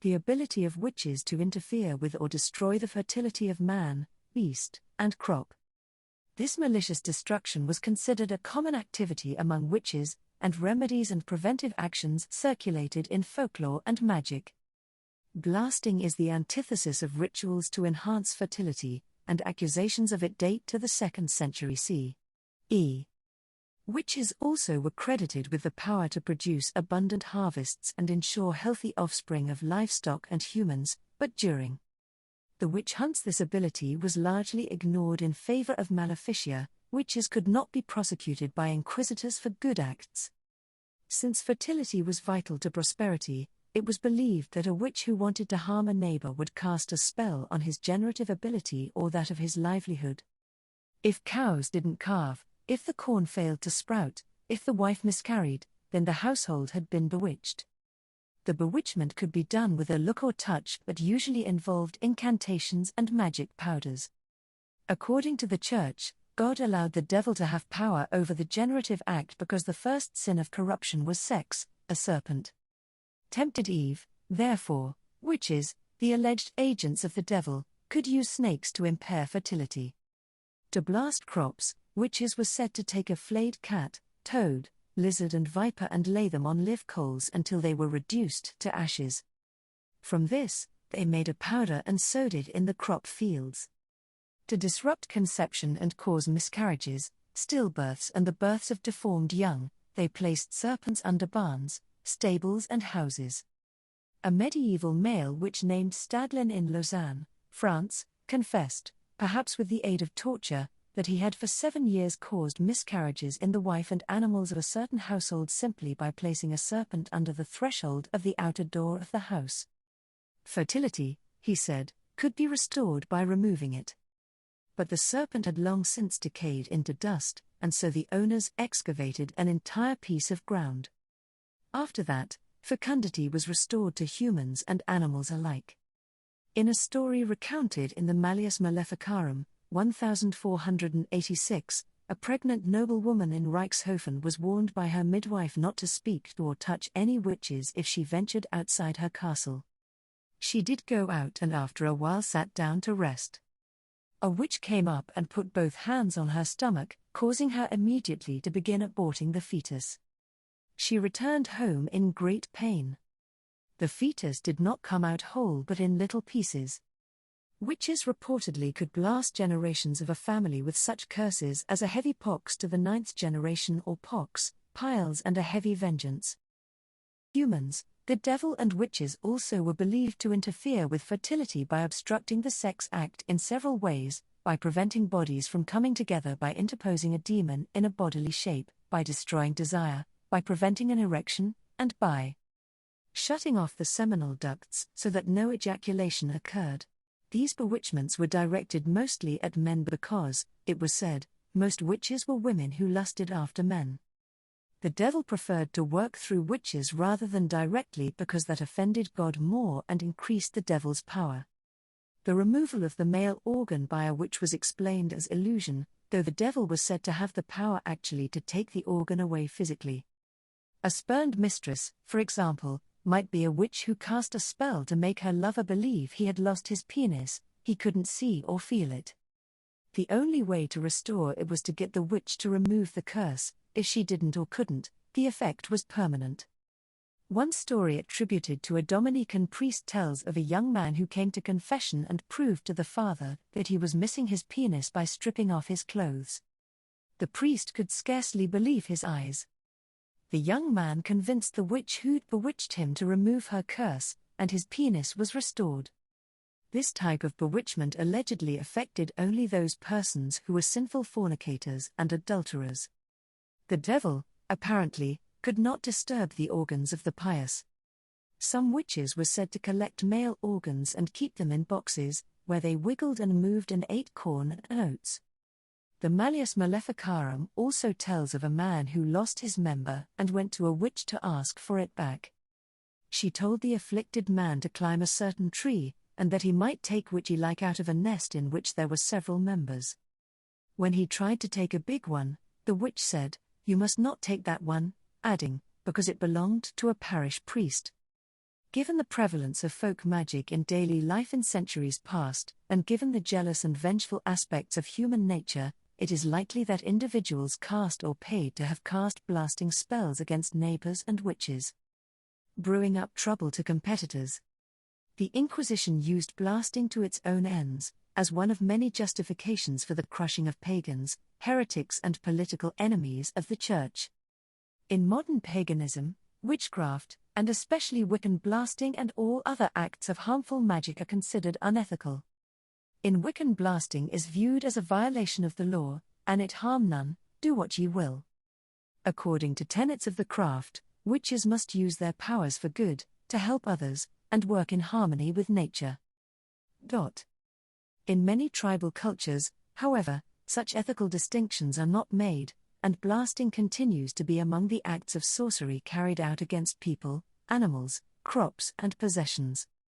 the ability of witches to interfere with or destroy the fertility of man, beast, and crop. This malicious destruction was considered a common activity among witches, and remedies and preventive actions circulated in folklore and magic. Blasting is the antithesis of rituals to enhance fertility, and accusations of it date to the 2nd century CE. Witches also were credited with the power to produce abundant harvests and ensure healthy offspring of livestock and humans, but during the witch hunts this ability was largely ignored in favor of maleficia. Witches could not be prosecuted by inquisitors for good acts. Since fertility was vital to prosperity, it was believed that a witch who wanted to harm a neighbor would cast a spell on his generative ability or that of his livelihood. If cows didn't calve, if the corn failed to sprout, if the wife miscarried, then the household had been bewitched. The bewitchment could be done with a look or touch, but usually involved incantations and magic powders. According to the Church, God allowed the devil to have power over the generative act because the first sin of corruption was sex. A serpent tempted Eve. Therefore, witches, the alleged agents of the devil, could use snakes to impair fertility. To blast crops, witches were said to take a flayed cat, toad, lizard and viper and lay them on live coals until they were reduced to ashes. From this, they made a powder and sowed it in the crop fields. To disrupt conception and cause miscarriages, stillbirths and the births of deformed young, they placed serpents under barns, stables and houses. A medieval male witch named Stadlin in Lausanne, France, confessed, perhaps with the aid of torture, that he had for 7 years caused miscarriages in the wife and animals of a certain household simply by placing a serpent under the threshold of the outer door of the house. Fertility, he said, could be restored by removing it. But the serpent had long since decayed into dust, and so the owners excavated an entire piece of ground. After that, fecundity was restored to humans and animals alike. In a story recounted in the Malleus Maleficarum, 1486, a pregnant noblewoman in Reichshofen was warned by her midwife not to speak to or touch any witches if she ventured outside her castle. She did go out and after a while sat down to rest. A witch came up and put both hands on her stomach, causing her immediately to begin aborting the fetus. She returned home in great pain. The fetus did not come out whole but in little pieces. Witches reportedly could blast generations of a family with such curses as a heavy pox to the 9th generation or pox, piles and a heavy vengeance. Humans, the devil and witches also were believed to interfere with fertility by obstructing the sex act in several ways, by preventing bodies from coming together by interposing a demon in a bodily shape, by destroying desire, by preventing an erection, and by shutting off the seminal ducts so that no ejaculation occurred. These bewitchments were directed mostly at men because, it was said, most witches were women who lusted after men. The devil preferred to work through witches rather than directly because that offended God more and increased the devil's power. The removal of the male organ by a witch was explained as illusion, though the devil was said to have the power actually to take the organ away physically. A spurned mistress, for example, might be a witch who cast a spell to make her lover believe he had lost his penis, he couldn't see or feel it. The only way to restore it was to get the witch to remove the curse. If she didn't or couldn't, the effect was permanent. One story attributed to a Dominican priest tells of a young man who came to confession and proved to the father that he was missing his penis by stripping off his clothes. The priest could scarcely believe his eyes. The young man convinced the witch who'd bewitched him to remove her curse, and his penis was restored. This type of bewitchment allegedly affected only those persons who were sinful fornicators and adulterers. The devil, apparently, could not disturb the organs of the pious. Some witches were said to collect male organs and keep them in boxes, where they wiggled and moved and ate corn and oats. The Malleus Maleficarum also tells of a man who lost his member and went to a witch to ask for it back. She told the afflicted man to climb a certain tree, and that he might take witchy-like out of a nest in which there were several members. When he tried to take a big one, the witch said, "You must not take that one," adding, "because it belonged to a parish priest." Given the prevalence of folk magic in daily life in centuries past, and given the jealous and vengeful aspects of human nature, it is likely that individuals cast or paid to have cast blasting spells against neighbors and witches. Brewing up trouble to competitors. The Inquisition used blasting to its own ends, as one of many justifications for the crushing of pagans, heretics, and political enemies of the Church. In modern paganism, witchcraft, and especially Wiccan blasting and all other acts of harmful magic are considered unethical. In Wiccan blasting is viewed as a violation of the law, and it harm none, do what ye will. According to tenets of the craft, witches must use their powers for good, to help others, and work in harmony with nature. In many tribal cultures, however, such ethical distinctions are not made, and blasting continues to be among the acts of sorcery carried out against people, animals, crops, and possessions.